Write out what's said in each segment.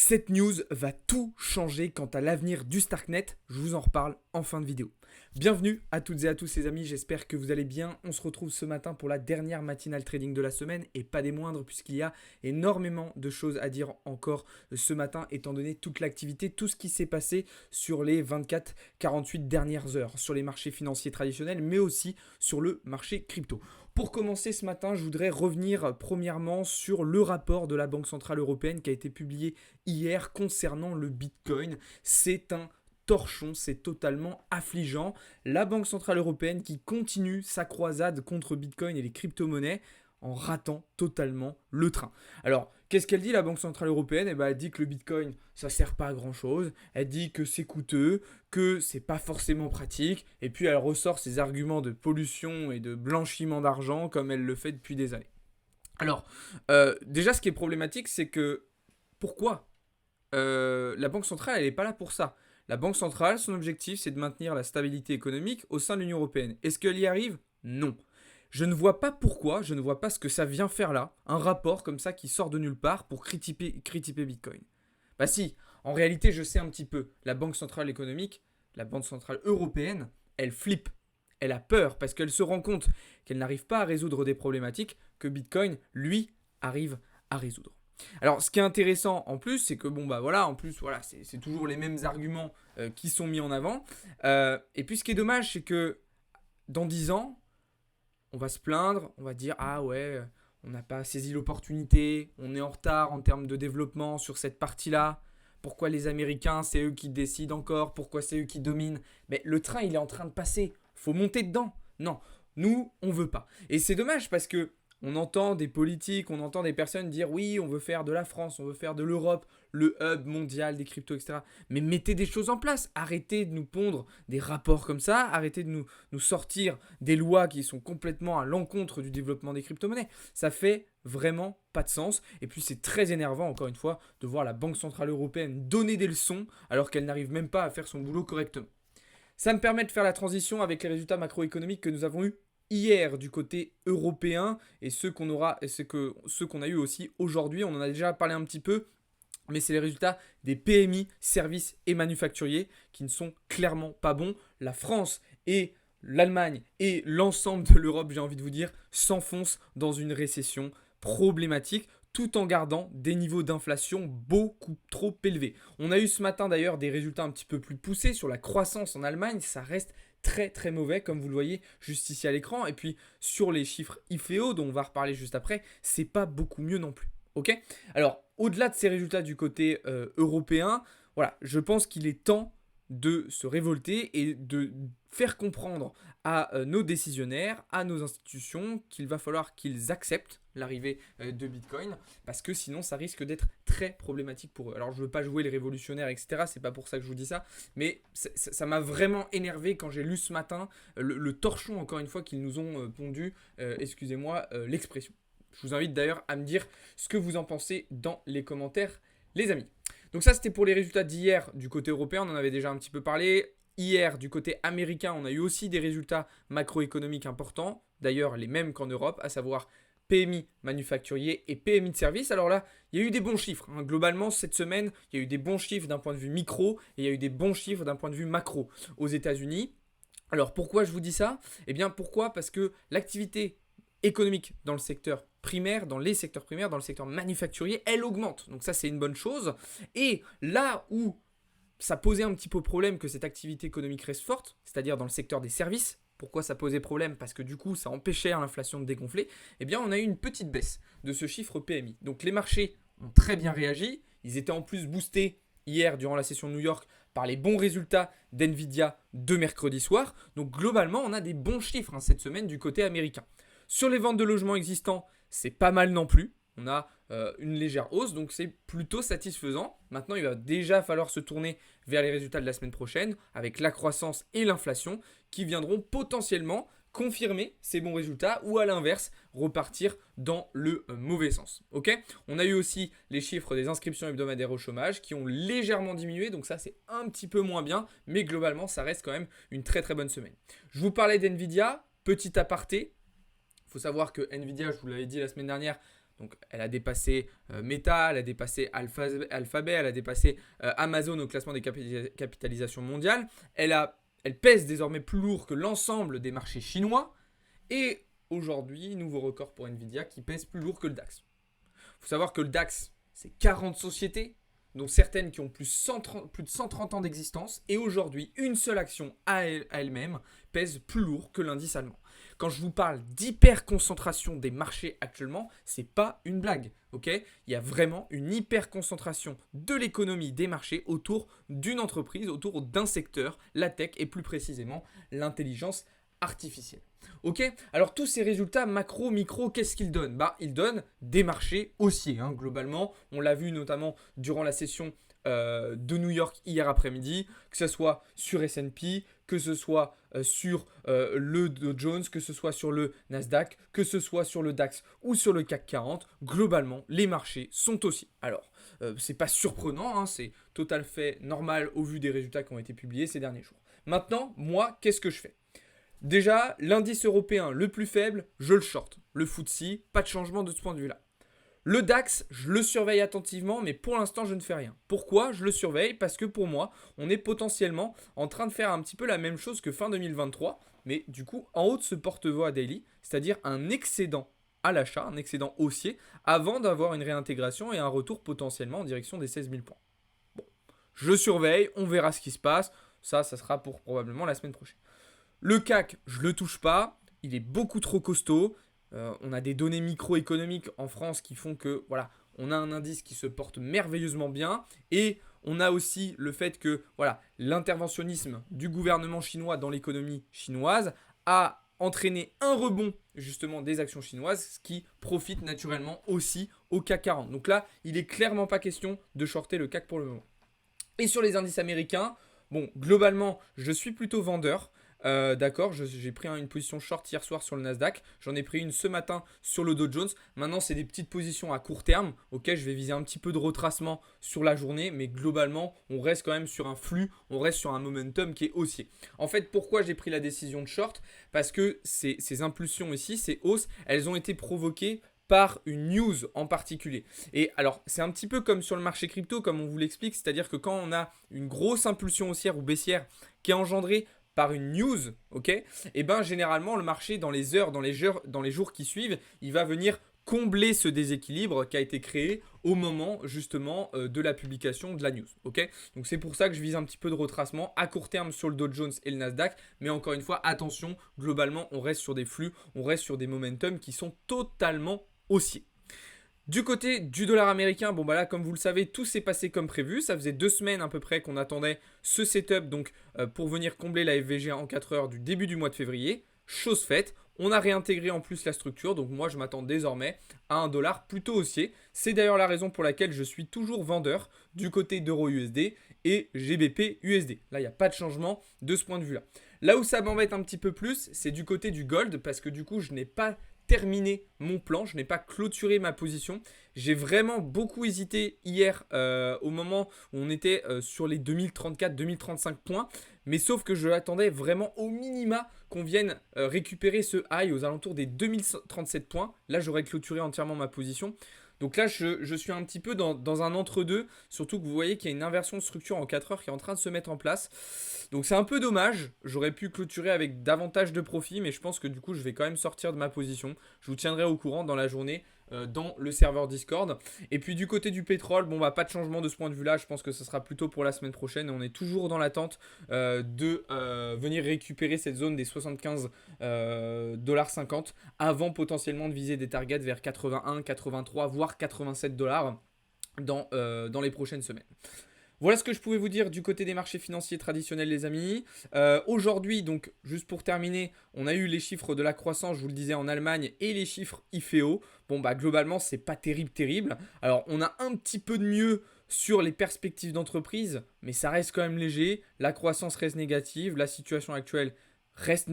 Cette news va tout changer quant à l'avenir du Starknet, je vous en reparle en fin de vidéo. Bienvenue à toutes et à tous les amis, j'espère que vous allez bien. On se retrouve ce matin pour la dernière matinale trading de la semaine et pas des moindres puisqu'il y a énormément de choses à dire encore ce matin étant donné toute l'activité, tout ce qui s'est passé sur les 24-48 dernières heures sur les marchés financiers traditionnels mais aussi sur le marché crypto. Pour commencer ce matin, je voudrais revenir premièrement sur le rapport de la Banque Centrale Européenne qui a été publié hier concernant le Bitcoin. C'est un torchon, c'est totalement affligeant. La Banque Centrale Européenne qui continue sa croisade contre Bitcoin et les crypto-monnaies en ratant totalement le train. Alors, qu'est-ce qu'elle dit la Banque Centrale Européenne ? Elle dit que le Bitcoin, ça ne sert pas à grand chose. Elle dit que c'est coûteux, que c'est pas forcément pratique. Et puis elle ressort ses arguments de pollution et de blanchiment d'argent comme elle le fait depuis des années. Alors, déjà ce qui est problématique, c'est que pourquoi la Banque Centrale, elle n'est pas là pour ça. La Banque Centrale, son objectif, c'est de maintenir la stabilité économique au sein de l'Union Européenne. Est-ce qu'elle y arrive ? Non. Je ne vois pas pourquoi, je ne vois pas ce que ça vient faire là, un rapport comme ça qui sort de nulle part pour critiquer Bitcoin. Bah si, en réalité je sais un petit peu, la Banque Centrale Économique, la Banque Centrale Européenne, elle flippe, elle a peur parce qu'elle se rend compte qu'elle n'arrive pas à résoudre des problématiques que Bitcoin, lui, arrive à résoudre. Alors ce qui est intéressant en plus, c'est que c'est toujours les mêmes arguments qui sont mis en avant. Et puis ce qui est dommage, c'est que dans 10 ans, on va se plaindre, on va dire « Ah ouais, on n'a pas saisi l'opportunité, on est en retard en termes de développement sur cette partie-là. Pourquoi les Américains, c'est eux qui décident encore? Pourquoi c'est eux qui dominent ?» Mais le train, il est en train de passer. Faut monter dedans. Non, nous, on veut pas. Et c'est dommage parce que on entend des politiques, on entend des personnes dire « Oui, on veut faire de la France, on veut faire de l'Europe, le hub mondial des cryptos, etc. » Mais mettez des choses en place. Arrêtez de nous pondre des rapports comme ça. Arrêtez de nous sortir des lois qui sont complètement à l'encontre du développement des crypto-monnaies. Ça fait vraiment pas de sens. Et puis c'est très énervant, encore une fois, de voir la Banque Centrale Européenne donner des leçons alors qu'elle n'arrive même pas à faire son boulot correctement. Ça me permet de faire la transition avec les résultats macroéconomiques que nous avons eus hier du côté européen et ceux qu'on a eu aussi aujourd'hui. On en a déjà parlé un petit peu, mais c'est les résultats des PMI, services et manufacturiers qui ne sont clairement pas bons. La France et l'Allemagne et l'ensemble de l'Europe, j'ai envie de vous dire, s'enfoncent dans une récession problématique tout en gardant des niveaux d'inflation beaucoup trop élevés. On a eu ce matin d'ailleurs des résultats un petit peu plus poussés sur la croissance en Allemagne, ça reste très très mauvais comme vous le voyez juste ici à l'écran. Et puis sur les chiffres IFEO dont on va reparler juste après, c'est pas beaucoup mieux non plus. Ok ? Alors au-delà de ces résultats du côté européen, voilà, je pense qu'il est temps de se révolter et de faire comprendre à nos décisionnaires, à nos institutions qu'il va falloir qu'ils acceptent l'arrivée de Bitcoin parce que sinon ça risque d'être très problématique pour eux. Alors je veux pas jouer les révolutionnaires etc, c'est pas pour ça que je vous dis ça, mais ça m'a vraiment énervé quand j'ai lu ce matin le torchon encore une fois qu'ils nous ont pondu, excusez-moi l'expression. Je vous invite d'ailleurs à me dire ce que vous en pensez dans les commentaires les amis. Donc ça c'était pour les résultats d'hier du côté européen, on en avait déjà un petit peu parlé. Hier, du côté américain, on a eu aussi des résultats macroéconomiques importants, d'ailleurs les mêmes qu'en Europe, à savoir PMI manufacturier et PMI de service. Alors là, il y a eu des bons chiffres. Globalement, cette semaine, il y a eu des bons chiffres d'un point de vue micro et il y a eu des bons chiffres d'un point de vue macro aux États-Unis. Alors pourquoi je vous dis ça ? Eh bien pourquoi ? Parce que l'activité économique dans le secteur primaire, dans les secteurs primaires, dans le secteur manufacturier, elle augmente. Donc ça, c'est une bonne chose. Et là où ça posait un petit peu problème que cette activité économique reste forte, c'est-à-dire dans le secteur des services. Pourquoi ça posait problème ? Parce que du coup, ça empêchait l'inflation de dégonfler. Eh bien, on a eu une petite baisse de ce chiffre PMI. Donc, les marchés ont très bien réagi. Ils étaient en plus boostés hier, durant la session de New York, par les bons résultats d'NVIDIA de mercredi soir. Donc, globalement, on a des bons chiffres cette semaine du côté américain. Sur les ventes de logements existants, c'est pas mal non plus. On a une légère hausse, donc c'est plutôt satisfaisant. Maintenant, il va déjà falloir se tourner vers les résultats de la semaine prochaine avec la croissance et l'inflation qui viendront potentiellement confirmer ces bons résultats ou à l'inverse repartir dans le mauvais sens. Okay ? On a eu aussi les chiffres des inscriptions hebdomadaires au chômage qui ont légèrement diminué, donc ça c'est un petit peu moins bien, mais globalement ça reste quand même une très très bonne semaine. Je vous parlais d'NVIDIA, petit aparté. Il faut savoir que NVIDIA, je vous l'avais dit la semaine dernière, Donc elle a dépassé Meta, elle a dépassé Alphabet, elle a dépassé Amazon au classement des capitalisations mondiales. Elle pèse désormais plus lourd que l'ensemble des marchés chinois. Et aujourd'hui, nouveau record pour Nvidia qui pèse plus lourd que le DAX. Il faut savoir que le DAX, c'est 40 sociétés, dont certaines qui ont plus de 130 ans d'existence. Et aujourd'hui, une seule action à elle-même pèse plus lourd que l'indice allemand. Quand je vous parle d'hyper-concentration des marchés actuellement, c'est pas une blague, ok ? Il y a vraiment une hyper-concentration de l'économie des marchés autour d'une entreprise, autour d'un secteur, la tech et plus précisément l'intelligence artificielle. Ok, alors tous ces résultats macro, micro, qu'est-ce qu'ils donnent ? Ils donnent des marchés haussiers, globalement. On l'a vu notamment durant la session de New York hier après-midi, que ce soit sur S&P, que ce soit sur le Dow Jones, que ce soit sur le Nasdaq, que ce soit sur le DAX ou sur le CAC 40. Globalement, les marchés sont haussiers. Alors, c'est pas surprenant, c'est tout à fait normal au vu des résultats qui ont été publiés ces derniers jours. Maintenant, moi, qu'est-ce que je fais ? Déjà, l'indice européen le plus faible, je le short. Le FTSE, pas de changement de ce point de vue-là. Le DAX, je le surveille attentivement, mais pour l'instant, je ne fais rien. Pourquoi je le surveille ? Parce que pour moi, on est potentiellement en train de faire un petit peu la même chose que fin 2023, mais du coup, en haut de ce porte-voix daily, c'est-à-dire un excédent à l'achat, un excédent haussier, avant d'avoir une réintégration et un retour potentiellement en direction des 16 000 points. Bon, je surveille, on verra ce qui se passe. Ça sera pour probablement la semaine prochaine. Le CAC, je ne le touche pas, il est beaucoup trop costaud. On a des données microéconomiques en France qui font que voilà, on a un indice qui se porte merveilleusement bien. Et on a aussi le fait que voilà, l'interventionnisme du gouvernement chinois dans l'économie chinoise a entraîné un rebond justement des actions chinoises, ce qui profite naturellement aussi au CAC 40. Donc là, il n'est clairement pas question de shorter le CAC pour le moment. Et sur les indices américains, bon, globalement, je suis plutôt vendeur. D'accord, j'ai pris une position short hier soir sur le Nasdaq. J'en ai pris une ce matin sur le Dow Jones. Maintenant, c'est des petites positions à court terme. Ok, je vais viser un petit peu de retracement sur la journée. Mais globalement, on reste quand même sur un flux. On reste sur un momentum qui est haussier. En fait, pourquoi j'ai pris la décision de short ? Parce que ces impulsions ici, ces hausses, elles ont été provoquées par une news en particulier. Et alors, c'est un petit peu comme sur le marché crypto, comme on vous l'explique. C'est-à-dire que quand on a une grosse impulsion haussière ou baissière qui est engendrée par une news, ok, et ben généralement le marché dans les heures, dans les jours qui suivent, il va venir combler ce déséquilibre qui a été créé au moment justement de la publication de la news, ok. Donc c'est pour ça que je vise un petit peu de retracement à court terme sur le Dow Jones et le Nasdaq, mais encore une fois, attention, globalement on reste sur des flux, on reste sur des momentum qui sont totalement haussiers. Du côté du dollar américain, bon bah là comme vous le savez, tout s'est passé comme prévu. Ça faisait 2 semaines à peu près qu'on attendait ce setup donc pour venir combler la FVG en 4 heures du début du mois de février. Chose faite, on a réintégré en plus la structure, donc moi je m'attends désormais à un dollar plutôt haussier. C'est d'ailleurs la raison pour laquelle je suis toujours vendeur du côté d'Euro USD et GBP USD. Là il n'y a pas de changement de ce point de vue-là. Là où ça m'embête un petit peu plus, c'est du côté du gold parce que du coup je n'ai pas terminé mon plan, je n'ai pas clôturé ma position. J'ai vraiment beaucoup hésité hier au moment où on était sur les 2034-2035 points, mais sauf que je l'attendais vraiment au minima qu'on vienne récupérer ce high aux alentours des 2037 points. Là, j'aurais clôturé entièrement ma position. Donc là, je suis un petit peu dans un entre-deux, surtout que vous voyez qu'il y a une inversion de structure en 4 heures qui est en train de se mettre en place. Donc c'est un peu dommage, j'aurais pu clôturer avec davantage de profit, mais je pense que du coup, je vais quand même sortir de ma position. Je vous tiendrai au courant dans la journée dans le serveur Discord. Et puis du côté du pétrole, bon bah pas de changement de ce point de vue-là, je pense que ce sera plutôt pour la semaine prochaine. Et on est toujours dans l'attente de venir récupérer cette zone des 75,50$ avant potentiellement de viser des targets vers 81, 83, voire 87$ dans les prochaines semaines. Voilà ce que je pouvais vous dire du côté des marchés financiers traditionnels, les amis. Aujourd'hui, donc, juste pour terminer, on a eu les chiffres de la croissance, je vous le disais, en Allemagne et les chiffres IFEO. Bon, bah, globalement, c'est pas terrible. Alors, on a un petit peu de mieux sur les perspectives d'entreprise, mais ça reste quand même léger. La croissance reste négative, la situation actuelle reste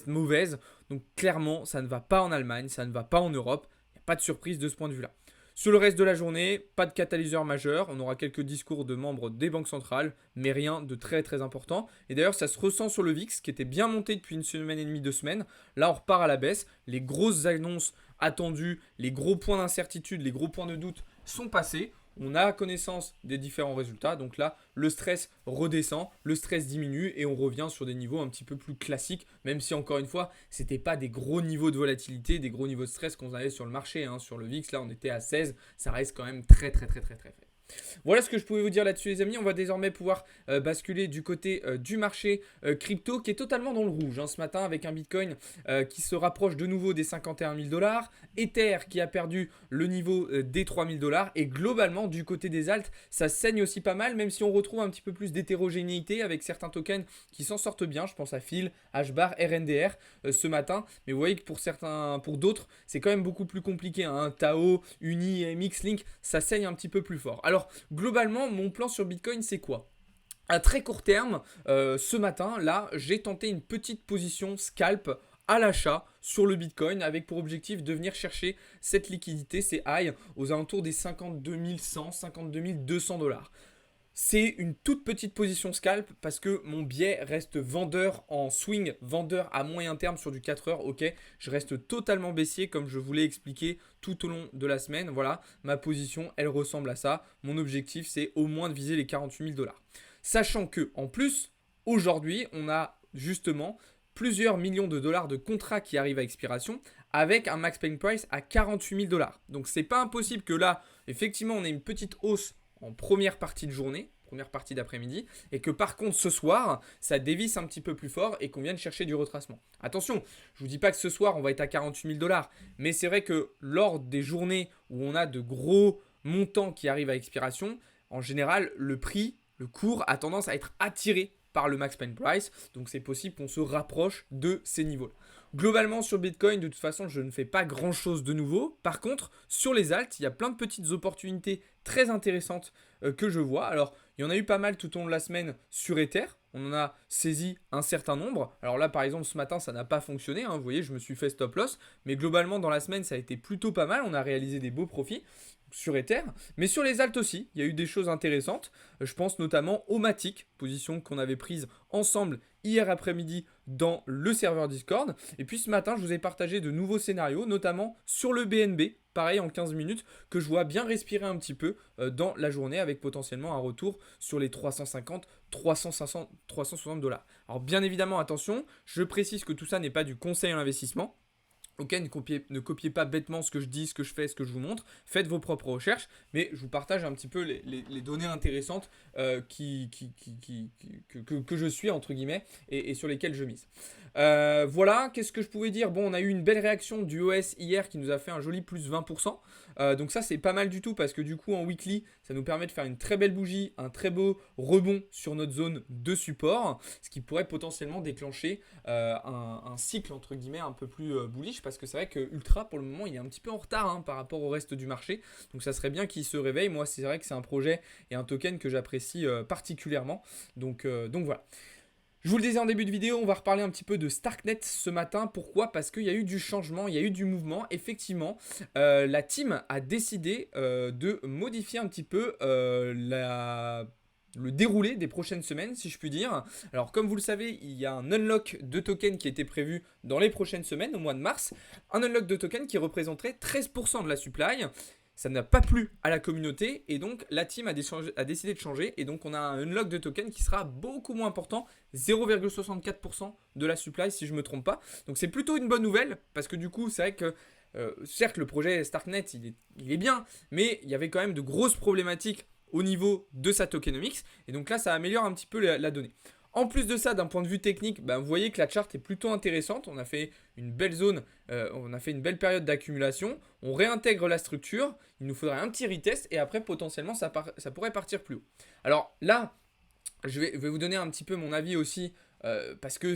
mauvaise. Donc, clairement, ça ne va pas en Allemagne, ça ne va pas en Europe. Il n'y a pas de surprise de ce point de vue-là. Sur le reste de la journée, pas de catalyseur majeur. On aura quelques discours de membres des banques centrales, mais rien de très important. Et d'ailleurs, ça se ressent sur le VIX, qui était bien monté depuis une semaine et demie, 2 semaines. Là, on repart à la baisse. Les grosses annonces attendus, les gros points d'incertitude, les gros points de doute sont passés. On a connaissance des différents résultats. Donc là, le stress redescend, le stress diminue et on revient sur des niveaux un petit peu plus classiques. Même si encore une fois, ce n'était pas des gros niveaux de volatilité, des gros niveaux de stress qu'on avait sur le marché. Sur le VIX, là, on était à 16. Ça reste quand même très faible. Voilà ce que je pouvais vous dire là-dessus les amis. On va désormais pouvoir basculer du côté du marché crypto qui est totalement dans le rouge ce matin avec un Bitcoin qui se rapproche de nouveau des 51 000 $, Ether qui a perdu le niveau des 3 000 $ et globalement du côté des alts ça saigne aussi pas mal même si on retrouve un petit peu plus d'hétérogénéité avec certains tokens qui s'en sortent bien. Je pense à Phil, HBAR, RNDR ce matin, mais vous voyez que pour d'autres c'est quand même beaucoup plus compliqué. Tao, Uni et MXLink ça saigne un petit peu plus fort. Alors globalement, mon plan sur Bitcoin, c'est quoi ? À très court terme, ce matin, là, j'ai tenté une petite position scalp à l'achat sur le Bitcoin avec pour objectif de venir chercher cette liquidité, ces highs, aux alentours des 52 100, 52 200 $. C'est une toute petite position scalp parce que mon biais reste vendeur en swing, vendeur à moyen terme sur du 4 heures. Ok, je reste totalement baissier comme je vous l'ai expliqué tout au long de la semaine. Voilà, ma position, elle ressemble à ça. Mon objectif, c'est au moins de viser les 48 000 $. Sachant que en plus, aujourd'hui, on a justement plusieurs millions de dollars de contrats qui arrivent à expiration avec un max paying price à 48 000 $. Donc, c'est pas impossible que là, effectivement, on ait une petite hausse en première partie de journée, première partie d'après-midi, et que par contre ce soir, ça dévisse un petit peu plus fort et qu'on vienne chercher du retracement. Attention, je ne vous dis pas que ce soir on va être à 48 000 $, mais c'est vrai que lors des journées où on a de gros montants qui arrivent à expiration, en général le prix, le cours a tendance à être attiré par le max paying price, donc c'est possible qu'on se rapproche de ces niveaux-là. Globalement sur Bitcoin, de toute façon, je ne fais pas grand-chose de nouveau. Par contre, sur les alts, il y a plein de petites opportunités très intéressantes que je vois. Alors, il y en a eu pas mal tout au long de la semaine sur Ether. On en a saisi un certain nombre. Alors là, par exemple, ce matin, ça n'a pas fonctionné. Vous voyez, je me suis fait stop loss. Mais globalement, dans la semaine, ça a été plutôt pas mal. On a réalisé des beaux profits sur Ether. Mais sur les alts aussi, il y a eu des choses intéressantes. Je pense notamment au Matic, position qu'on avait prise ensemble hier après-midi dans le serveur Discord. Et puis ce matin, je vous ai partagé de nouveaux scénarios, notamment sur le BNB, pareil en 15 minutes, que je vois bien respirer un petit peu dans la journée avec potentiellement un retour sur les 350, 360 $. Alors bien évidemment, attention, je précise que tout ça n'est pas du conseil à l'investissement. Ok, ne copiez pas bêtement ce que je dis, ce que je fais, ce que je vous montre. Faites vos propres recherches, mais je vous partage un petit peu les données intéressantes que je suis, entre guillemets, et sur lesquelles je mise. Voilà, qu'est-ce que je pouvais dire ? Bon, on a eu une belle réaction du OS hier qui nous a fait un joli plus 20%. Donc ça, c'est pas mal du tout parce que du coup, en weekly, ça nous permet de faire une très belle bougie, un très beau rebond sur notre zone de support, ce qui pourrait potentiellement déclencher un cycle, entre guillemets, un peu plus bullish parce que c'est vrai que Ultra, pour le moment, il est un petit peu en retard par rapport au reste du marché. Donc ça serait bien qu'il se réveille. Moi, c'est vrai que c'est un projet et un token que j'apprécie particulièrement. Donc voilà. Je vous le disais en début de vidéo, on va reparler un petit peu de Starknet ce matin. Pourquoi ? Parce qu'il y a eu du changement, il y a eu du mouvement. Effectivement, la team a décidé de modifier un petit peu le déroulé des prochaines semaines, si je puis dire. Alors, comme vous le savez, il y a un unlock de token qui était prévu dans les prochaines semaines, au mois de mars. Un unlock de token qui représenterait 13% de la supply. Ça n'a pas plu à la communauté et donc la team a décidé de changer et donc on a un unlock de token qui sera beaucoup moins important, 0,64% de la supply si je ne me trompe pas. Donc c'est plutôt une bonne nouvelle parce que du coup c'est vrai que certes le projet Starknet il est bien, mais il y avait quand même de grosses problématiques au niveau de sa tokenomics et donc là ça améliore un petit peu la donnée. En plus de ça, d'un point de vue technique, vous voyez que la charte est plutôt intéressante. On a fait une belle zone, on a fait une belle période d'accumulation. On réintègre la structure. Il nous faudrait un petit retest et après, potentiellement, ça pourrait partir plus haut. Alors là, je vais vous donner un petit peu mon avis aussi parce que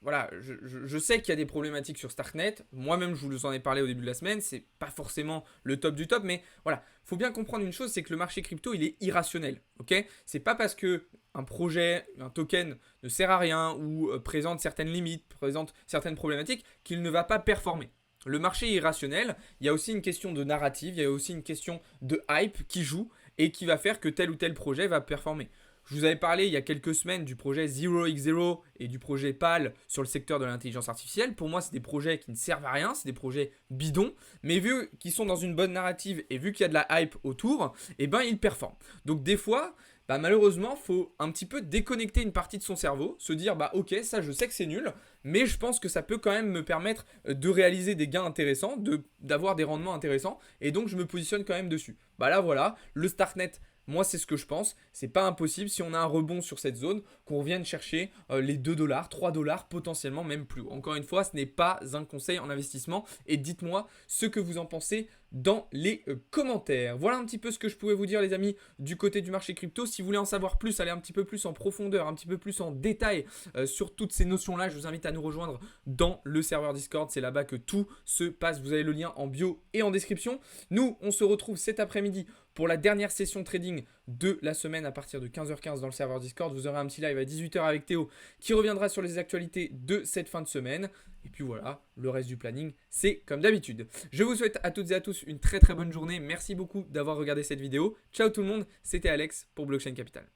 voilà, je sais qu'il y a des problématiques sur Starknet. Moi-même, je vous en ai parlé au début de la semaine. C'est pas forcément le top du top, mais voilà, faut bien comprendre une chose, c'est que le marché crypto, il est irrationnel. Ok, c'est pas parce que un projet, un token ne sert à rien ou présente certaines limites, présente certaines problématiques qu'il ne va pas performer. Le marché est irrationnel. Il y a aussi une question de narrative, il y a aussi une question de hype qui joue. et qui va faire que tel ou tel projet va performer. Je vous avais parlé il y a quelques semaines du projet 0x0 et du projet PAL sur le secteur de l'intelligence artificielle. Pour moi, c'est des projets qui ne servent à rien, c'est des projets bidons, mais vu qu'ils sont dans une bonne narrative et vu qu'il y a de la hype autour, eh ben ils performent. Donc des fois, malheureusement, il faut un petit peu déconnecter une partie de son cerveau, se dire ok, ça je sais que c'est nul, mais je pense que ça peut quand même me permettre de réaliser des gains intéressants, d'avoir des rendements intéressants, et donc je me positionne quand même dessus. Là voilà, le Starknet. Moi, c'est ce que je pense. C'est pas impossible si on a un rebond sur cette zone qu'on revienne chercher les 2 $, 3 $, potentiellement même plus haut. Encore une fois, ce n'est pas un conseil en investissement. Et dites-moi ce que vous en pensez dans les commentaires. Voilà un petit peu ce que je pouvais vous dire, les amis, du côté du marché crypto. Si vous voulez en savoir plus, aller un petit peu plus en profondeur, un petit peu plus en détail sur toutes ces notions-là, je vous invite à nous rejoindre dans le serveur Discord. C'est là-bas que tout se passe. Vous avez le lien en bio et en description. Nous, on se retrouve cet après-midi pour la dernière session trading de la semaine à partir de 15h15 dans le serveur Discord. Vous aurez un petit live à 18h avec Théo qui reviendra sur les actualités de cette fin de semaine. Et puis voilà, le reste du planning, c'est comme d'habitude. Je vous souhaite à toutes et à tous une très très bonne journée. Merci beaucoup d'avoir regardé cette vidéo. Ciao tout le monde, c'était Alex pour Blockchain Capital.